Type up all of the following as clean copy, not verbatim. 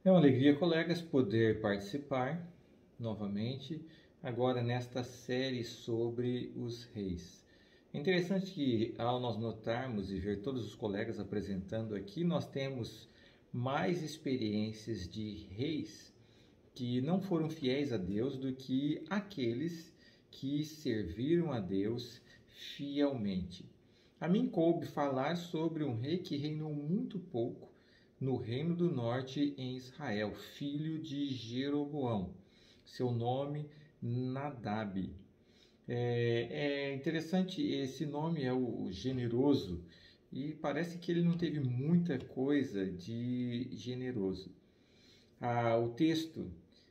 É uma alegria, colegas, poder participar novamente, agora nesta série sobre os reis. É interessante que, ao nós notarmos e ver todos os colegas apresentando aqui, nós temos mais experiências de reis que não foram fiéis a Deus do que aqueles que serviram a Deus fielmente. A mim coube falar sobre um rei que reinou muito pouco no Reino do Norte em Israel, filho de Jeroboão. Seu nome, Nadab. É interessante, esse nome é o generoso e parece que ele não teve muita coisa de generoso. O texto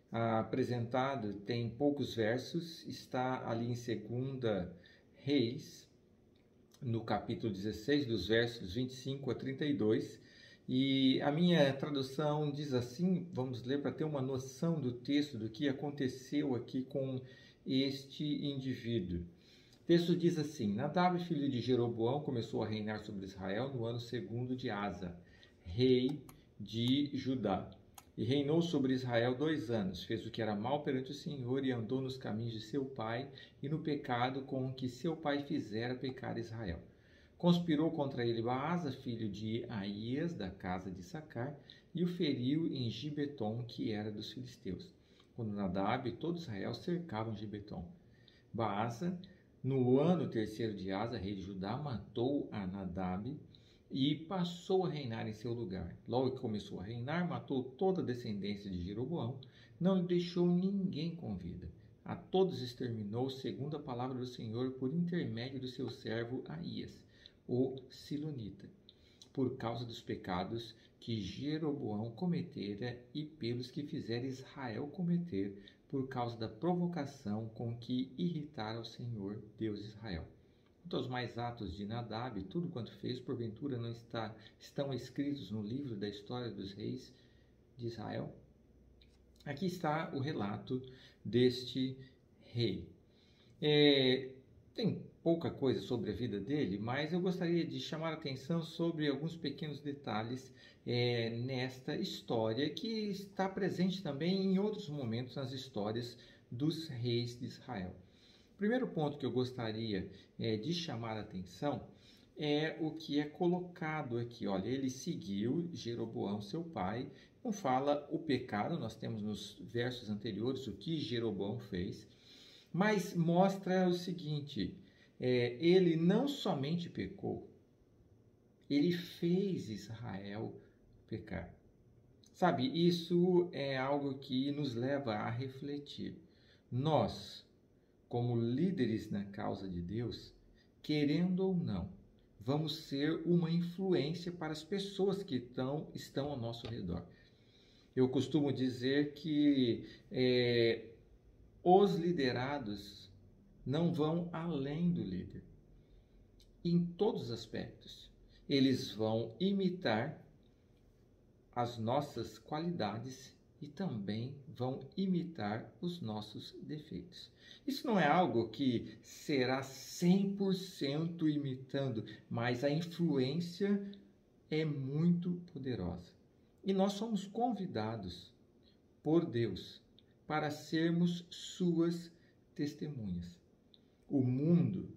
apresentado tem poucos versos, está ali em 2 Reis, no capítulo 16, dos versos 25 a 32. E a minha tradução diz assim, vamos ler para ter uma noção do texto, do que aconteceu aqui com este indivíduo. O texto diz assim: Nadab, filho de Jeroboão, começou a reinar sobre Israel no ano segundo de Asa, rei de Judá. E reinou sobre Israel 2 anos. Fez o que era mal perante o Senhor e andou nos caminhos de seu pai e no pecado com o que seu pai fizera pecar Israel. Conspirou contra ele Baasa, filho de Aías, da casa de Sacar, e o feriu em Gibeton, que era dos filisteus, quando Nadab e todo Israel cercavam Gibeton. Baasa, no ano terceiro de Asa, rei de Judá, matou a Nadab e passou a reinar em seu lugar. Logo que começou a reinar, matou toda a descendência de Jeroboão, não lhe deixou ninguém com vida. A todos exterminou, segundo a palavra do Senhor, por intermédio do seu servo Aías, o Silonita, por causa dos pecados que Jeroboão cometera e pelos que fizera Israel cometer, por causa da provocação com que irritara o Senhor, Deus de Israel. Quanto aos mais atos de Nadab, tudo quanto fez, porventura não estão escritos no livro da história dos reis de Israel? Aqui está o relato deste rei. Tem pouca coisa sobre a vida dele, mas eu gostaria de chamar a atenção sobre alguns pequenos detalhes nesta história, que está presente também em outros momentos nas histórias dos reis de Israel. O primeiro ponto que eu gostaria de chamar a atenção é o que é colocado aqui. Olha, ele seguiu Jeroboão, seu pai. Não fala o pecado, nós temos nos versos anteriores o que Jeroboão fez, mas mostra o seguinte: ele não somente pecou, ele fez Israel pecar. Sabe, isso é algo que nos leva a refletir. Nós, como líderes na causa de Deus, querendo ou não, vamos ser uma influência para as pessoas que estão ao nosso redor. Eu costumo dizer que os liderados não vão além do líder, em todos os aspectos. Eles vão imitar as nossas qualidades e também vão imitar os nossos defeitos. Isso não é algo que será 100% imitando, mas a influência é muito poderosa. E nós somos convidados por Deus para sermos suas testemunhas. O mundo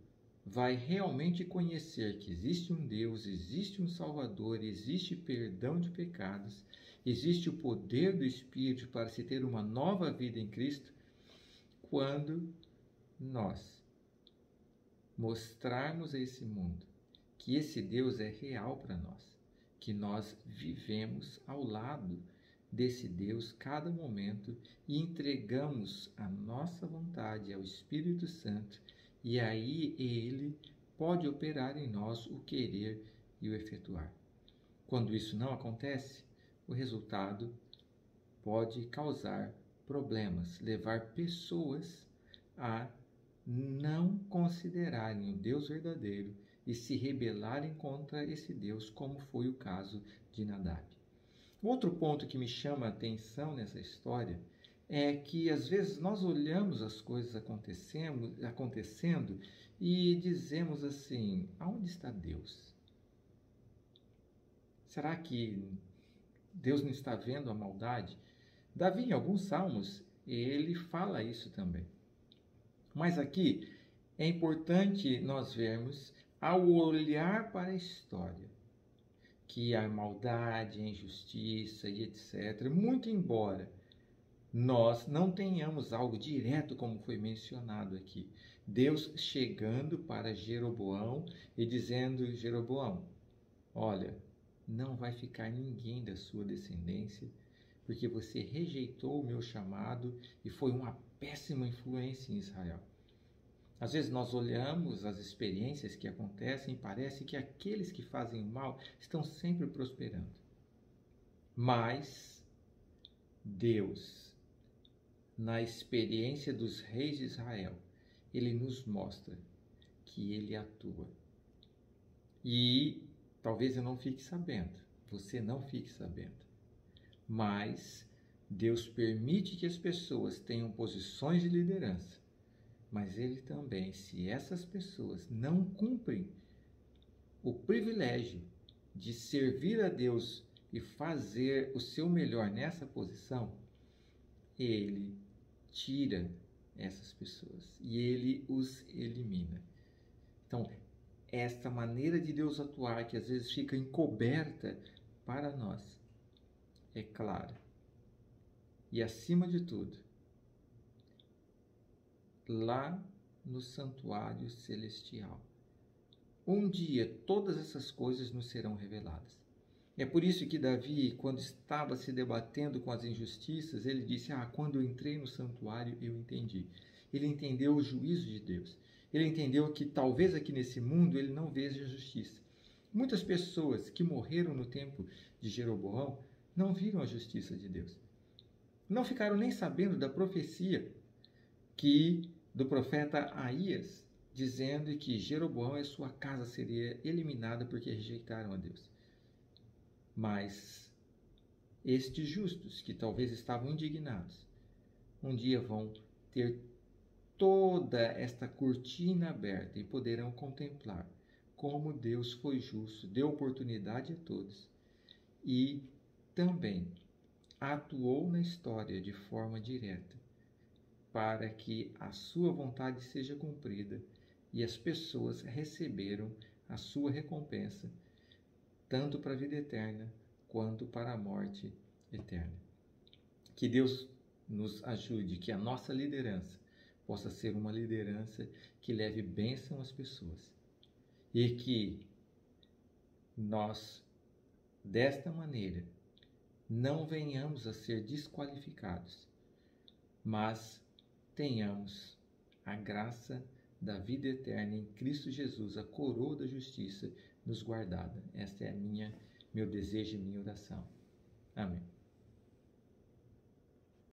vai realmente conhecer que existe um Deus, existe um Salvador, existe perdão de pecados, existe o poder do Espírito para se ter uma nova vida em Cristo, quando nós mostrarmos a esse mundo que esse Deus é real para nós, que nós vivemos ao lado desse Deus cada momento e entregamos a nossa vontade ao Espírito Santo, e aí ele pode operar em nós o querer e o efetuar. Quando isso não acontece, o resultado pode causar problemas, levar pessoas a não considerarem o Deus verdadeiro e se rebelarem contra esse Deus, como foi o caso de Nadab. Outro ponto que me chama a atenção nessa história é que às vezes nós olhamos as coisas acontecendo e dizemos assim: aonde está Deus? Será que Deus não está vendo a maldade? Davi, em alguns salmos, ele fala isso também. Mas aqui é importante nós vermos, ao olhar para a história, que a maldade, a injustiça e etc., muito embora nós não tenhamos algo direto como foi mencionado aqui, Deus chegando para Jeroboão e dizendo: Jeroboão, olha, não vai ficar ninguém da sua descendência, porque você rejeitou o meu chamado e foi uma péssima influência em Israel. Às vezes nós olhamos as experiências que acontecem e parece que aqueles que fazem o mal estão sempre prosperando. Mas Deus, na experiência dos reis de Israel, ele nos mostra que ele atua. E talvez eu não fique sabendo, você não fique sabendo, mas Deus permite que as pessoas tenham posições de liderança. Mas ele também, se essas pessoas não cumprem o privilégio de servir a Deus e fazer o seu melhor nessa posição, ele tira essas pessoas e ele os elimina. Então, esta maneira de Deus atuar, que às vezes fica encoberta para nós, é clara. E acima de tudo, lá no santuário celestial, um dia todas essas coisas nos serão reveladas. É por isso que Davi, quando estava se debatendo com as injustiças, ele disse: quando eu entrei no santuário, eu entendi. Ele entendeu o juízo de Deus. Ele entendeu que talvez aqui nesse mundo ele não veja justiça. Muitas pessoas que morreram no tempo de Jeroboão não viram a justiça de Deus. Não ficaram nem sabendo da profecia do profeta Aías, dizendo que Jeroboão e sua casa seria eliminada porque rejeitaram a Deus. Mas estes justos, que talvez estavam indignados, um dia vão ter toda esta cortina aberta e poderão contemplar como Deus foi justo, deu oportunidade a todos e também atuou na história de forma direta para que a sua vontade seja cumprida e as pessoas receberam a sua recompensa, tanto para a vida eterna quanto para a morte eterna. Que Deus nos ajude, que a nossa liderança possa ser uma liderança que leve bênção às pessoas e que nós, desta maneira, não venhamos a ser desqualificados, mas tenhamos a graça da vida eterna em Cristo Jesus, a coroa da justiça nos guardada. Esta é meu desejo e minha oração. Amém.